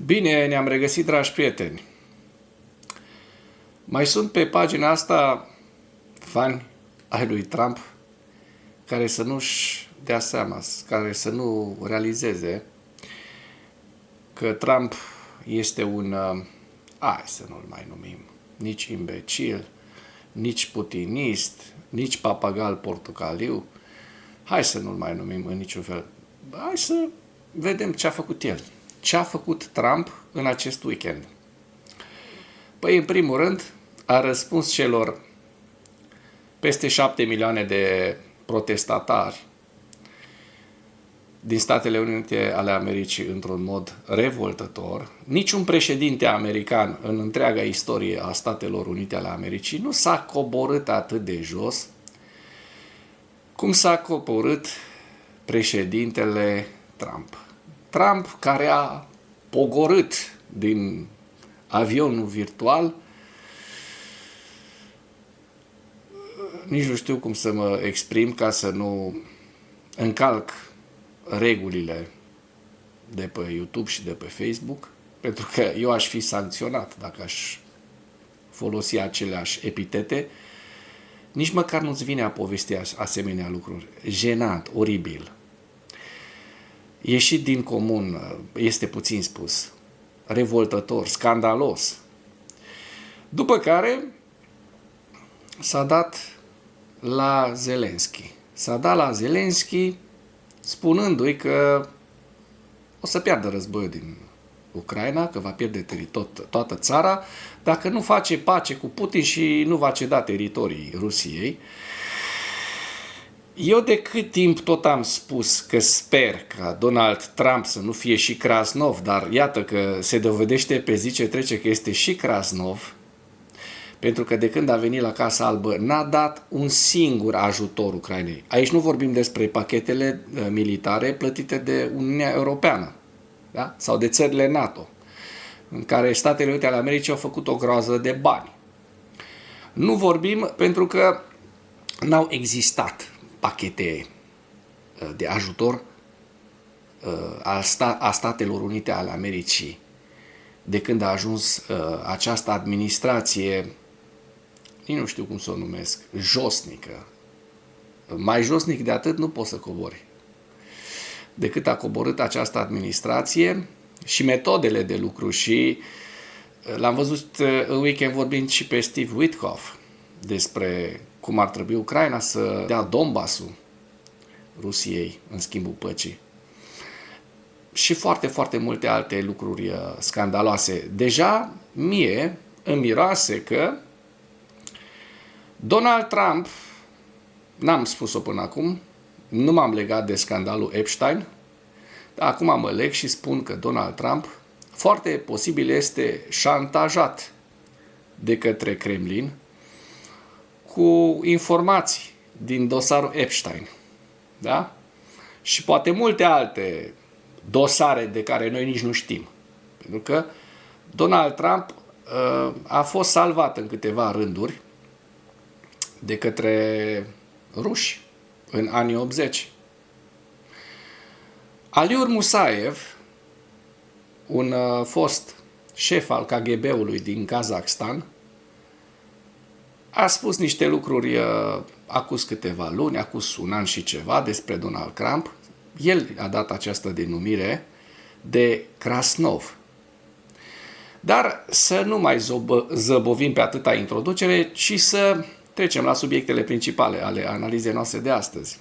Bine, ne-am regăsit, dragi prieteni. Mai sunt pe pagina asta fani ai lui Trump care să nu-și dea seama, care să nu realizeze că Trump este un, hai să nu-l mai numim, nici imbecil, nici putinist, nici papagal portocaliu, hai să nu-l mai numim în niciun fel. Hai să vedem ce a făcut el. Ce a făcut Trump în acest weekend? Păi, în primul rând, a răspuns celor peste 7 milioane de protestatari din Statele Unite ale Americii într-un mod revoltător. Niciun președinte american în întreaga istorie a Statelor Unite ale Americii nu s-a coborât atât de jos cum s-a coborât președintele Trump. Trump, care a pogorât din avionul virtual, nici nu știu cum să mă exprim ca să nu încalc regulile de pe YouTube și de pe Facebook, pentru că eu aș fi sancționat dacă aș folosi aceleași epitete. Nici măcar nu-ți vine a povesti asemenea lucruri. Jenant, oribil. Ieșit din comun, este puțin spus, revoltător, scandalos. După care s-a dat la Zelenski. S-a dat la Zelenski spunându-i că o să piardă războiul din Ucraina, că va pierde toată țara, dacă nu face pace cu Putin și nu va ceda teritorii Rusiei. Eu de cât timp tot am spus că sper ca Donald Trump să nu fie și Krasnov, dar iată că se dovedește pe zi ce trece că este și Krasnov, pentru că de când a venit la Casa Albă n-a dat un singur ajutor Ucrainei. Aici nu vorbim despre pachetele militare plătite de Uniunea Europeană, da? Sau de țările NATO, în care Statele Unite ale Americii au făcut o groază de bani. Nu vorbim pentru că n-au existat pachete de ajutor a Statelor Unite ale Americii de când a ajuns această administrație, nu știu cum să o numesc, josnică. Mai josnic de atât nu poți să cobori. Decât a coborât această administrație și metodele de lucru și l-am văzut în weekend vorbind și pe Steve Witkoff despre cum ar trebui Ucraina să dea Donbassul Rusiei în schimbul păcii. Și foarte, foarte multe alte lucruri scandaloase. Deja mie îmi miroase că Donald Trump, n-am spus-o până acum, nu m-am legat de scandalul Epstein, dar acum mă leg și spun că Donald Trump foarte posibil este șantajat de către Kremlin cu informații din dosarul Epstein. Da? Și poate multe alte dosare de care noi nici nu știm. Pentru că Donald Trump a fost salvat în câteva rânduri de către ruși în anii 80. Aliur Musaev, un fost șef al KGB-ului din Kazakhstan, a spus niște lucruri acuz câteva luni, acuz un an și ceva despre Donald Trump. El a dat această denumire de Krasnov. Dar să nu mai zăbovim pe atâta introducere, ci să trecem la subiectele principale ale analizei noastre de astăzi.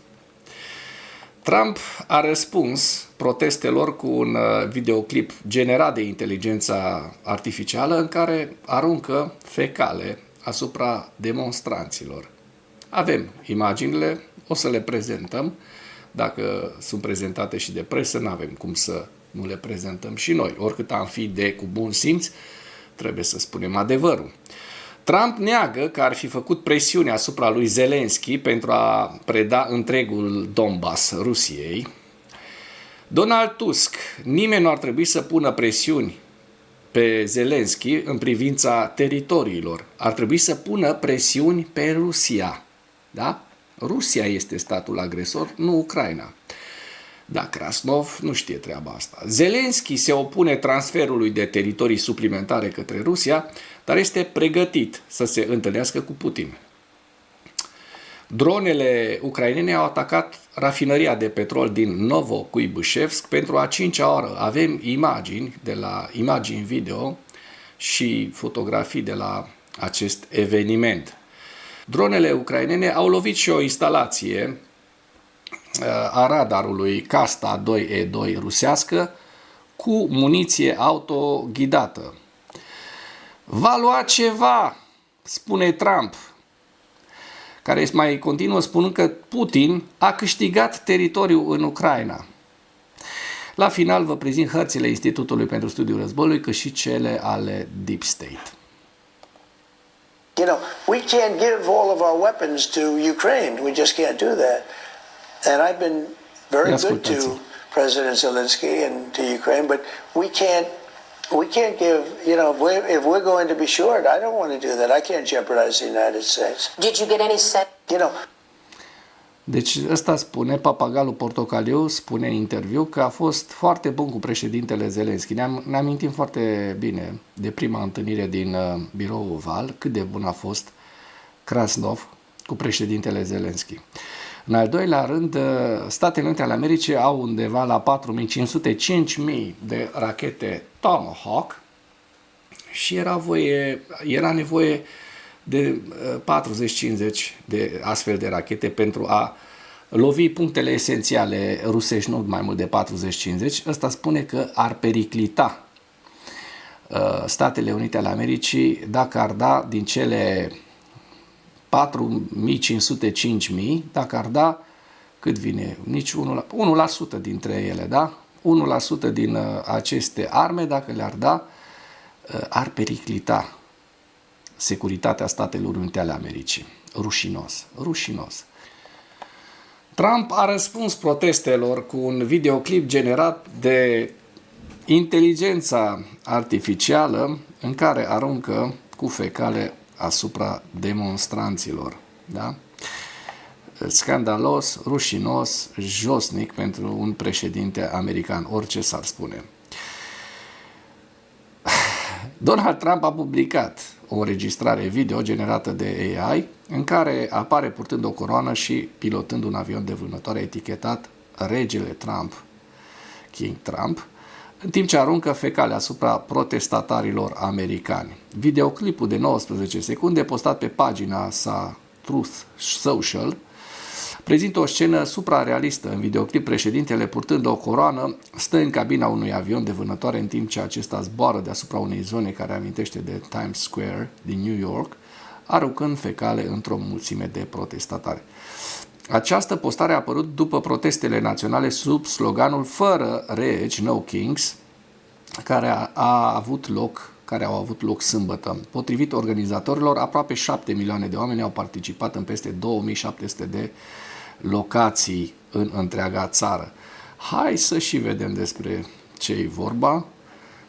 Trump a răspuns protestelor cu un videoclip generat de inteligența artificială în care aruncă fecale asupra demonstranților. Avem imaginile, o să le prezentăm. Dacă sunt prezentate și de presă, nu avem cum să nu le prezentăm și noi. Oricât am fi de cu bun simț, trebuie să spunem adevărul. Trump neagă că ar fi făcut presiune asupra lui Zelenski pentru a preda întregul Donbass Rusiei. Donald Tusk, nimeni nu ar trebui să pună presiuni pe Zelenski în privința teritoriilor. Ar trebui să pună presiuni pe Rusia. Da? Rusia este statul agresor, nu Ucraina. Da, Krasnov nu știe treaba asta. Zelenski se opune transferului de teritorii suplimentare către Rusia, dar este pregătit să se întâlnească cu Putin. Dronele ucrainene au atacat rafinăria de petrol din Novokuibâșevsk pentru a 5-a oară. Avem imagini video și fotografii de la acest eveniment. Dronele ucrainene au lovit și o instalație a radarului Kasta 2E2 rusească cu muniție autoghidată. Va lua ceva, spune Trump, care mai continuă spunând că Putin a câștigat teritoriul în Ucraina. La final vă prezint hărțile Institutului pentru Studiul Războiului, cât și cele ale Deep State. You know, we can't give all of our weapons to Ukraine. We just can't do that. And I've been very good to President Zelensky and to Ukraine, but we can't give, you know, if we're going to be short, I don't want to do that. I can't jeopardize the United States. Did you get any sense? You know. Deci ăsta spune, papagalul portocaliu spune în interviu că a fost foarte bun cu președintele Zelensky. Ne amintim foarte bine de prima întâlnire din biroul Oval, cât de bun a fost Krasnov cu președintele Zelensky. În al doilea rând, Statele Unite ale Americii au undeva la 4.500-5.000 de rachete Tomahawk și era nevoie de 40-50 de astfel de rachete pentru a lovi punctele esențiale rusești, nu mai mult de 40-50. Ăsta spune că ar periclita Statele Unite ale Americii dacă ar da din cele 4.500-5.000, dacă ar da, cât vine? Nici 1% dintre ele, da? 1% din aceste arme, dacă le-ar da, ar periclita securitatea Statelor Unite ale Americii. Rușinos, rușinos. Trump a răspuns protestelor cu un videoclip generat de inteligența artificială în care aruncă cu fecale asupra demonstranților. Da? Scandalos, rușinos, josnic pentru un președinte american, orice s-ar spune. Donald Trump a publicat o înregistrare video generată de AI în care apare purtând o coroană și pilotând un avion de vânătoare etichetat Regele Trump, King Trump, în timp ce aruncă fecale asupra protestatarilor americani. Videoclipul de 19 secunde, postat pe pagina sa Truth Social, prezintă o scenă suprarealistă. În videoclip, președintele, purtând o coroană, stă în cabina unui avion de vânătoare în timp ce acesta zboară deasupra unei zone care amintește de Times Square din New York, aruncând fecale într-o mulțime de protestatari. Această postare a apărut după protestele naționale sub sloganul "Fără regi, no kings", care au avut loc sâmbătă. Potrivit organizatorilor, aproape 7 milioane de oameni au participat în peste 2700 de locații în întreaga țară. Hai să și vedem despre ce e vorba,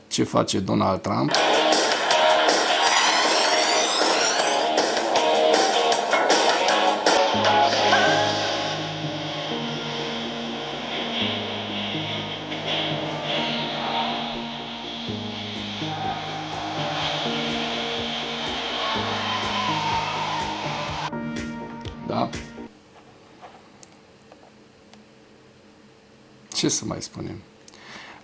ce face Donald Trump. Da? Ce să mai spunem?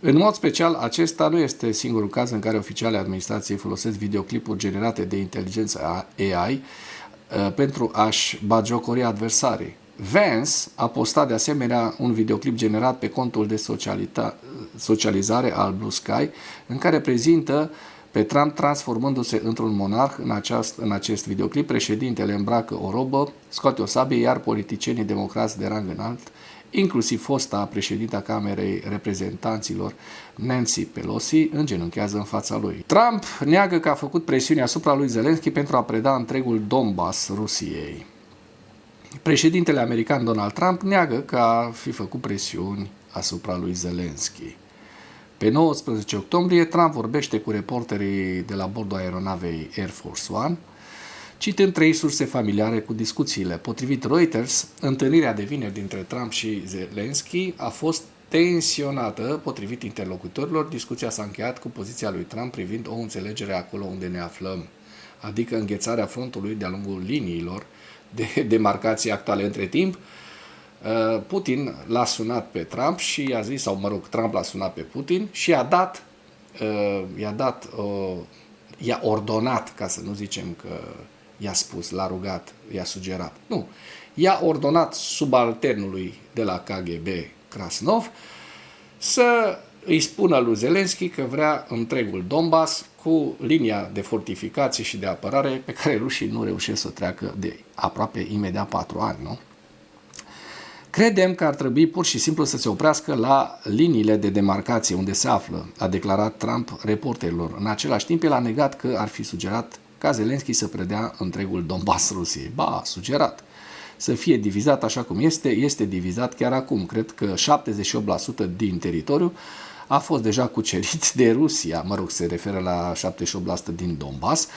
În mod special, acesta nu este singurul caz în care oficialii administrației folosesc videoclipuri generate de inteligență AI pentru a-și bagiocori adversarii. Vance a postat de asemenea un videoclip generat pe contul de socializare al Blue Sky, în care prezintă pe Trump transformându-se într-un monarh. În acest videoclip, președintele îmbracă o robă, scoate o sabie, iar politicienii democrați de rang înalt, inclusiv fosta președinta Camerei Reprezentanților Nancy Pelosi, îngenunchează în fața lui. Trump neagă că a făcut presiuni asupra lui Zelensky pentru a preda întregul Donbass Rusiei. Președintele american Donald Trump neagă că a fi făcut presiuni asupra lui Zelensky. Pe 19 octombrie, Trump vorbește cu reporterii de la bordul aeronavei Air Force One, citând 3 surse familiare cu discuțiile. Potrivit Reuters, întâlnirea de vineri dintre Trump și Zelensky a fost tensionată, potrivit interlocutorilor. Discuția s-a încheiat cu poziția lui Trump privind o înțelegere acolo unde ne aflăm, adică înghețarea frontului de-a lungul liniilor de demarcație actuale. Între timp, Putin l-a sunat pe Trump și i-a zis, sau mă rog, Trump l-a sunat pe Putin și i-a ordonat, ca să nu zicem că i-a spus, l-a rugat, i-a sugerat. Nu. I-a ordonat subalternului de la KGB, Krasnov, să îi spună lui Zelenski că vrea întregul Donbass cu linia de fortificații și de apărare pe care rușii nu reușesc să o treacă de aproape imediat 4 ani, nu? Credem că ar trebui pur și simplu să se oprească la liniile de demarcație unde se află, a declarat Trump reporterilor. În același timp, el a negat că ar fi sugerat ca Zelenski să predea întregul Donbass Rusiei. Ba, sugerat. Să fie divizat așa cum este divizat chiar acum. Cred că 78% din teritoriu a fost deja cucerit de Rusia. Mă rog, se referă la 78% din Donbass.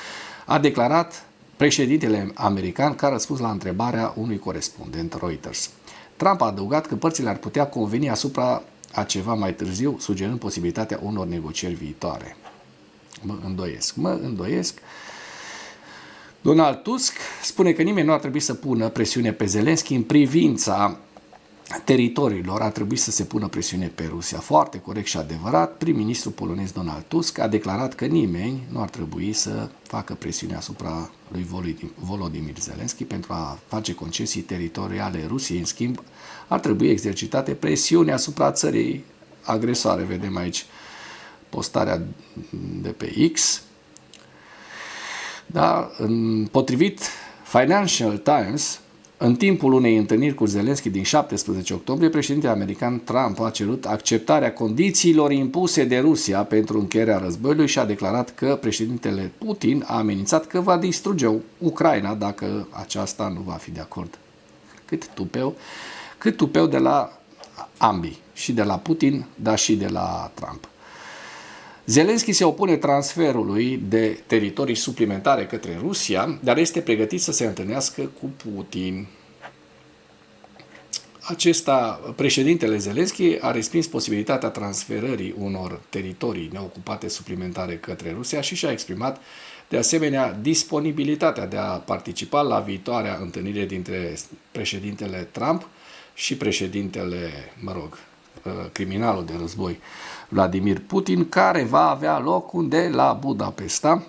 A declarat președintele american ca răspuns la întrebarea unui corespondent Reuters. Trump a adăugat că părțile ar putea conveni asupra a ceva mai târziu, sugerând posibilitatea unor negocieri viitoare. Mă îndoiesc. Donald Tusk spune că nimeni nu ar trebui să pună presiune pe Zelenski în privința teritoriilor, ar trebui să se pună presiune pe Rusia. Foarte corect și adevărat, prim-ministrul polonez Donald Tusk a declarat că nimeni nu ar trebui să facă presiune asupra lui Volodymyr Zelensky pentru a face concesii teritoriale Rusiei. În schimb, ar trebui exercitate presiune asupra țării agresoare. Vedem aici postarea de pe X. Da, potrivit Financial Times, în timpul unei întâlniri cu Zelensky din 17 octombrie, președintele american Trump a cerut acceptarea condițiilor impuse de Rusia pentru încheierea războiului și a declarat că președintele Putin a amenințat că va distruge Ucraina dacă aceasta nu va fi de acord. Cât tupeu de la ambii, și de la Putin, dar și de la Trump. Zelensky se opune transferului de teritorii suplimentare către Rusia, dar este pregătit să se întâlnească cu Putin. Președintele Zelensky a respins posibilitatea transferării unor teritorii neocupate suplimentare către Rusia și și-a exprimat de asemenea disponibilitatea de a participa la viitoarea întâlnire dintre președintele Trump și președintele, criminalul de război Vladimir Putin, care va avea loc unde? La Budapesta.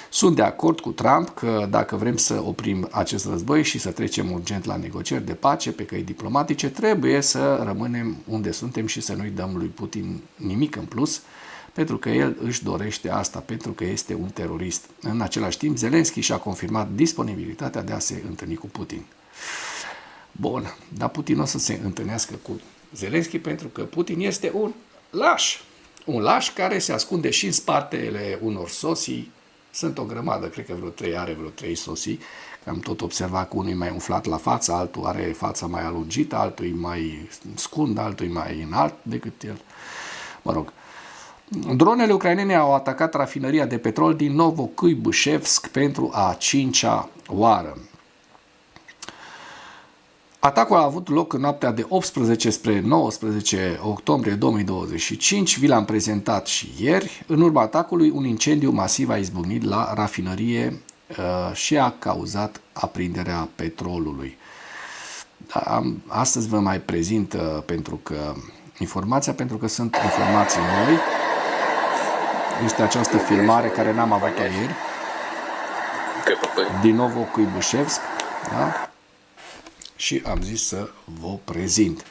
Sunt de acord cu Trump că dacă vrem să oprim acest război și să trecem urgent la negocieri de pace pe căi diplomatice, trebuie să rămânem unde suntem și să nu-i dăm lui Putin nimic în plus, pentru că el își dorește asta, pentru că este un terorist. În același timp, Zelensky și-a confirmat disponibilitatea de a se întâlni cu Putin. Bun, dar Putin o să se întâlnească cu Zelensky pentru că Putin este un laș. Un laș care se ascunde și în spatele unor sosii. Sunt o grămadă, cred că are vreo 3 sosii. Am tot observat că unul e mai umflat la față, altul are fața mai alungită, altul e mai scund, altul e mai înalt decât el. Mă rog. Dronele ucrainene au atacat rafinăria de petrol din Novokuibushesk pentru a 5-a oară. Atacul a avut loc în noaptea de 18 spre 19 octombrie 2025, vi l-am prezentat și ieri. În urma atacului, un incendiu masiv a izbucnit la rafinărie și a cauzat aprinderea petrolului. Astăzi vă mai prezint pentru că sunt informații noi. Este această filmare care n-am avut-o ieri din Novokuibushesk, da? Și am zis să vă prezint.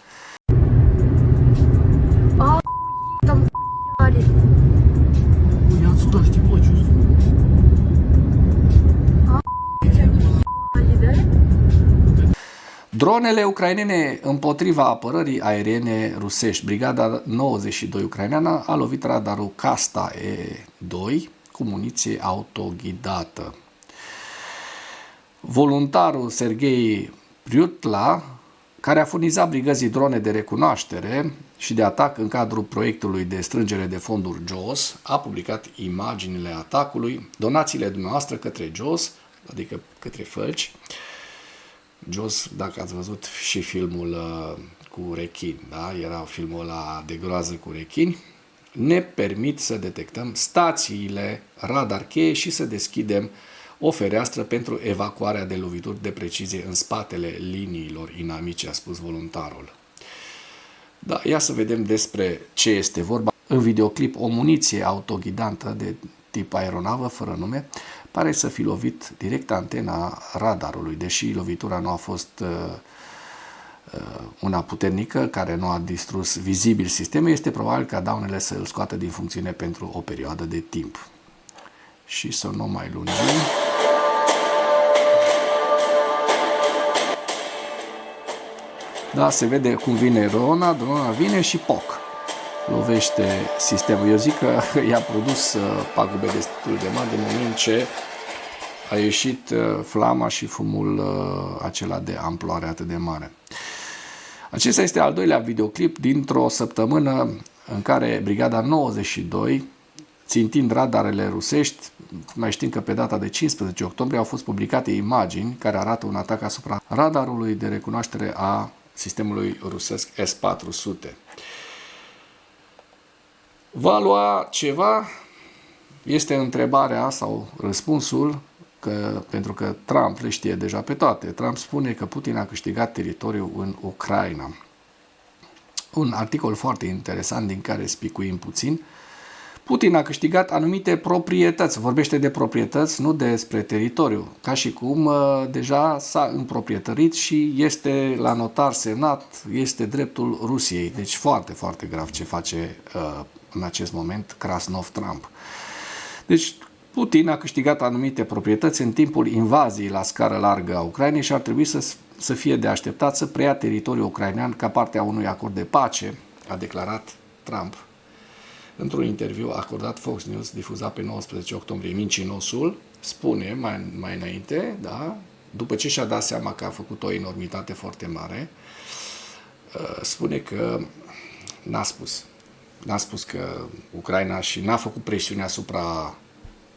Dronele ucrainene împotriva apărării aeriene rusești. Brigada 92 ucraineană a lovit radarul Kasta E2 cu muniție autoghidată. Voluntarul Serghei Priutla, care a furnizat brigăzii drone de recunoaștere și de atac în cadrul proiectului de strângere de fonduri JOS, a publicat imaginile atacului. Donațiile dumneavoastră către JOS, adică către fălci. JOS, dacă ați văzut și filmul cu rechini, da? Era filmul ăla de groază cu rechini, ne permit să detectăm stațiile radar cheie și să deschidem o fereastră pentru evacuarea de lovituri de precizie în spatele liniilor inamice, a spus voluntarul. Da, ia să vedem despre ce este vorba. În videoclip, o muniție autoghidantă de tip aeronavă, fără nume, pare să fi lovit direct antena radarului, deși lovitura nu a fost una puternică, care nu a distrus vizibil sistemul, este probabil ca daunele să îl scoată din funcțiune pentru o perioadă de timp. Și să nu mai lungim. Da, se vede cum vine drona vine și poc. Lovește sistemul. Eu zic că i-a produs pagube destul de mari de moment ce a ieșit flama și fumul acela de amploare atât de mare. Acesta este al doilea videoclip dintr-o săptămână în care Brigada 92, țintind radarele rusești, mai știm că pe data de 15 octombrie au fost publicate imagini care arată un atac asupra radarului de recunoaștere a sistemului rusesc S-400. Va lua ceva? Este întrebarea sau răspunsul, pentru că Trump le știe deja pe toate. Trump spune că Putin a câștigat teritoriul în Ucraina. Un articol foarte interesant din care spicuim puțin. Putin a câștigat anumite proprietăți. Vorbește de proprietăți, nu despre teritoriu. Ca și cum deja s-a împroprietărit și este la notar senat, este dreptul Rusiei. Deci foarte, foarte grav ce face în acest moment Krasnov Trump. Deci Putin a câștigat anumite proprietăți în timpul invaziei la scară largă a Ucrainei și ar trebui să fie de așteptat să preia teritoriul ucrainean ca parte a unui acord de pace, a declarat Trump într-un interviu acordat Fox News, difuzat pe 19 octombrie. Mincinosul spune mai înainte, da, după ce și-a dat seama că a făcut o enormitate foarte mare, spune că n-a spus că Ucraina și n-a făcut presiune asupra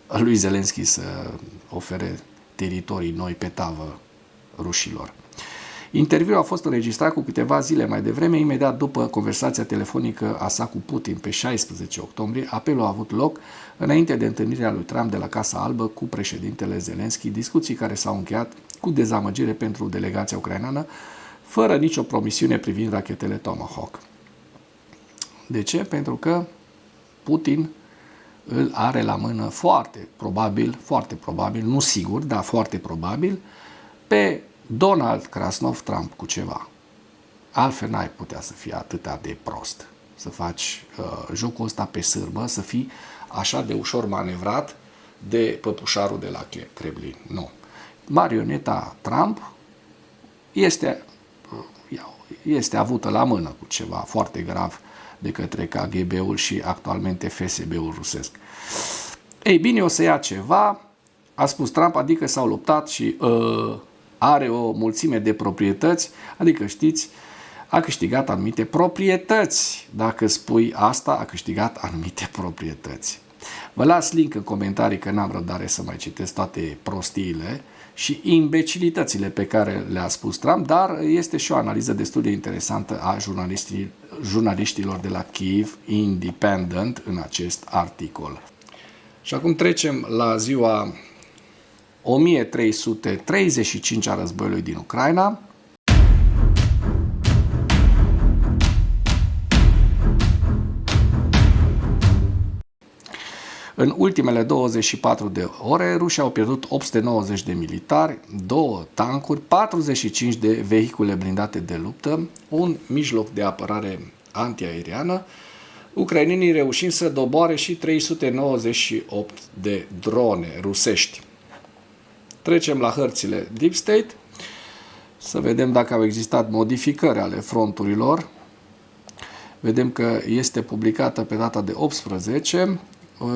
lui Zelenski să ofere teritorii noi pe tavă rușilor. Interviul a fost înregistrat cu câteva zile mai devreme, imediat după conversația telefonică a sa cu Putin pe 16 octombrie. Apelul a avut loc înainte de întâlnirea lui Trump de la Casa Albă cu președintele Zelenski, discuții care s-au încheiat cu dezamăgire pentru delegația ucraineană, fără nicio promisiune privind rachetele Tomahawk. De ce? Pentru că Putin îl are la mână foarte probabil, nu sigur, dar foarte probabil, pe Donald Krasnov Trump cu ceva. Altfel n-ai putea să fii atât de prost, să faci jocul ăsta pe sârbă, să fii așa de ușor manevrat de păpușarul de la Kremlin. Nu. Marioneta Trump este avută la mână cu ceva foarte grav de către KGB-ul și actualmente FSB-ul rusesc. Ei bine, o să ia ceva, a spus Trump, adică s-au luptat și are o mulțime de proprietăți, adică știți, a câștigat anumite proprietăți. Dacă spui asta, a câștigat anumite proprietăți. Vă las link în comentarii că n-am răbdare să mai citesc toate prostiile și imbecilitățile pe care le-a spus Trump, dar este și o analiză destul de interesantă a jurnaliștilor de la Kyiv Independent în acest articol. Și acum trecem la ziua 1335 a războiului din Ucraina. În ultimele 24 de ore, rușii au pierdut 890 de militari, 2 tancuri, 45 de vehicule blindate de luptă, un mijloc de apărare antiaeriană, ucrainenii reușind să doboare și 398 de drone rusești. Trecem la hărțile Deep State, să vedem dacă au existat modificări ale fronturilor. Vedem că este publicată pe data de 18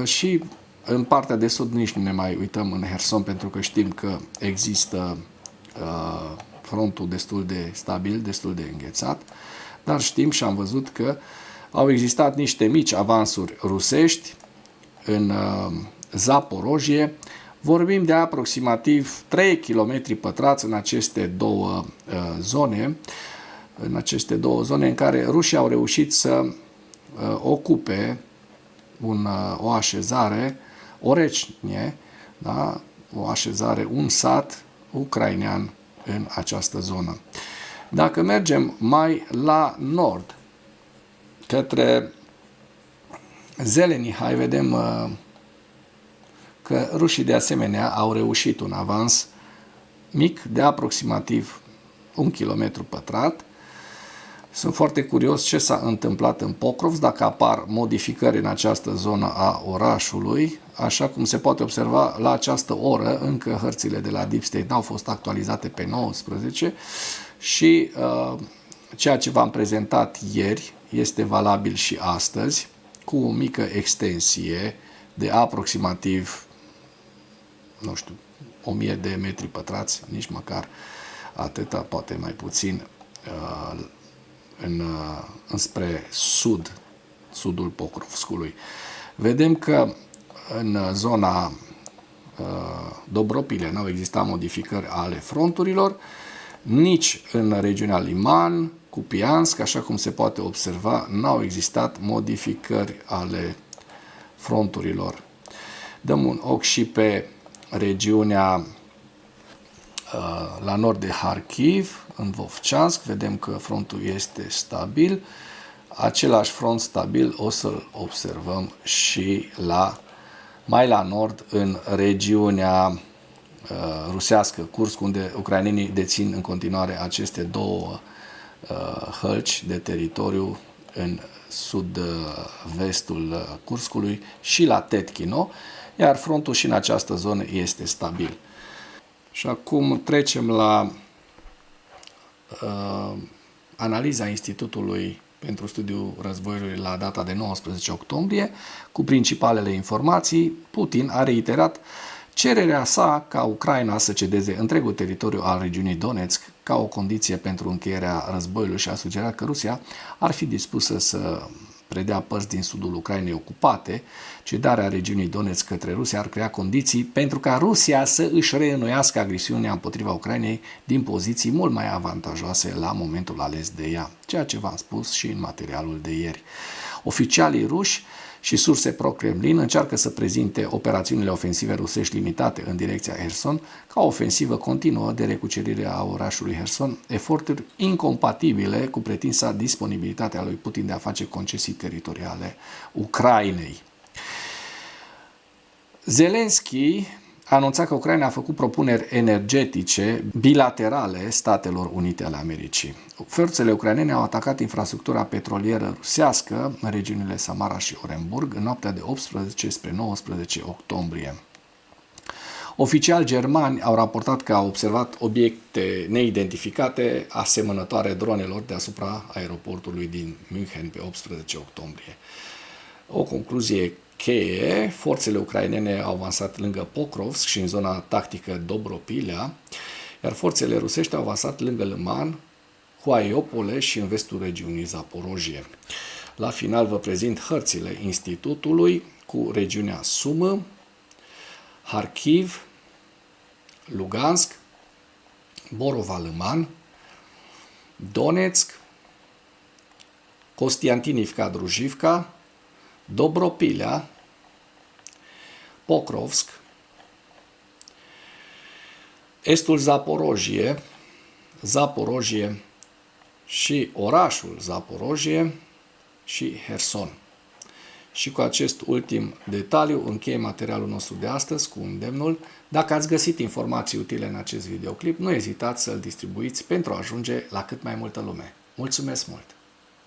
și în partea de sud nici nu ne mai uităm în Herson, pentru că știm că există frontul destul de stabil, destul de înghețat, dar știm și am văzut că au existat niște mici avansuri rusești în Zaporojie. Vorbim de aproximativ 3 km pătrați în aceste două zone. în aceste două zone în care rușii au reușit să ocupe o așezare, Orecnie, da? O așezare, un sat ucrainean în această zonă. Dacă mergem mai la nord, către Zelenihai, vedem că rușii de asemenea au reușit un avans mic de aproximativ 1 km pătrat. Sunt foarte curios ce s-a întâmplat în Pokrovsk, dacă apar modificări în această zonă a orașului. Așa cum se poate observa, la această oră încă hărțile de la Deep State n-au fost actualizate pe 19 și ceea ce v-am prezentat ieri este valabil și astăzi, cu o mică extensie de aproximativ, nu știu, 1000 de metri pătrați, nici măcar atâta, poate mai puțin, înspre sudul Pokrovskului. Vedem că în zona Dobropile n-au existat modificări ale fronturilor, nici în regiunea Liman, Kupiansk, așa cum se poate observa, n-au existat modificări ale fronturilor. Dăm un ochi și pe regiunea la nord de Kharkiv, în Vovchansk, vedem că frontul este stabil. Același front stabil o să-l observăm și mai la nord, în regiunea rusească, Kursk, unde ucrainenii dețin în continuare aceste două hălci de teritoriu în sud-vestul Kurskului și la Tetkino, iar frontul și în această zonă este stabil. Și acum trecem la analiza Institutului pentru Studiul Războiului la data de 19 octombrie, cu principalele informații. Putin a reiterat cererea sa ca Ucraina să cedeze întregul teritoriu al regiunii Donetsk ca o condiție pentru încheierea războiului și a sugerat că Rusia ar fi dispusă să predea părți din sudul Ucrainei ocupate. Cedarea regiunii Donetsk către Rusia ar crea condiții pentru ca Rusia să își reînnoiască agresiunea împotriva Ucrainei din poziții mult mai avantajoase la momentul ales de ea, ceea ce v-am spus și în materialul de ieri. Oficialii ruși și surse pro-Kremlin încearcă să prezinte operațiunile ofensive rusești limitate în direcția Kherson ca o ofensivă continuă de recucerire a orașului Kherson, eforturi incompatibile cu pretinsa disponibilitatea lui Putin de a face concesii teritoriale Ucrainei. Zelenski a anunțat că Ucraina a făcut propuneri energetice bilaterale Statelor Unite ale Americii. Forțele ucrainene au atacat infrastructura petrolieră rusească în regiunile Samara și Orenburg în noaptea de 18 spre 19 octombrie. Oficiali germani au raportat că au observat obiecte neidentificate asemănătoare dronelor deasupra aeroportului din München pe 18 octombrie. O concluzie cheie, forțele ucrainene au avansat lângă Pokrovsk și în zona tactică Dobropilea, iar forțele rusești au avansat lângă Liman, Huaiopole și în vestul regiunii Zaporojie. La final vă prezint hărțile Institutului cu regiunea Sumă, Kharkiv, Lugansk, Borova-Liman, Donetsk, Kostiantinivka-Druzhivka, Dobropilea, Pokrovsk, estul Zaporojie și orașul Zaporojie și Kherson. Și cu acest ultim detaliu închei materialul nostru de astăzi cu îndemnul. Dacă ați găsit informații utile în acest videoclip, nu ezitați să-l distribuiți pentru a ajunge la cât mai multă lume. Mulțumesc mult!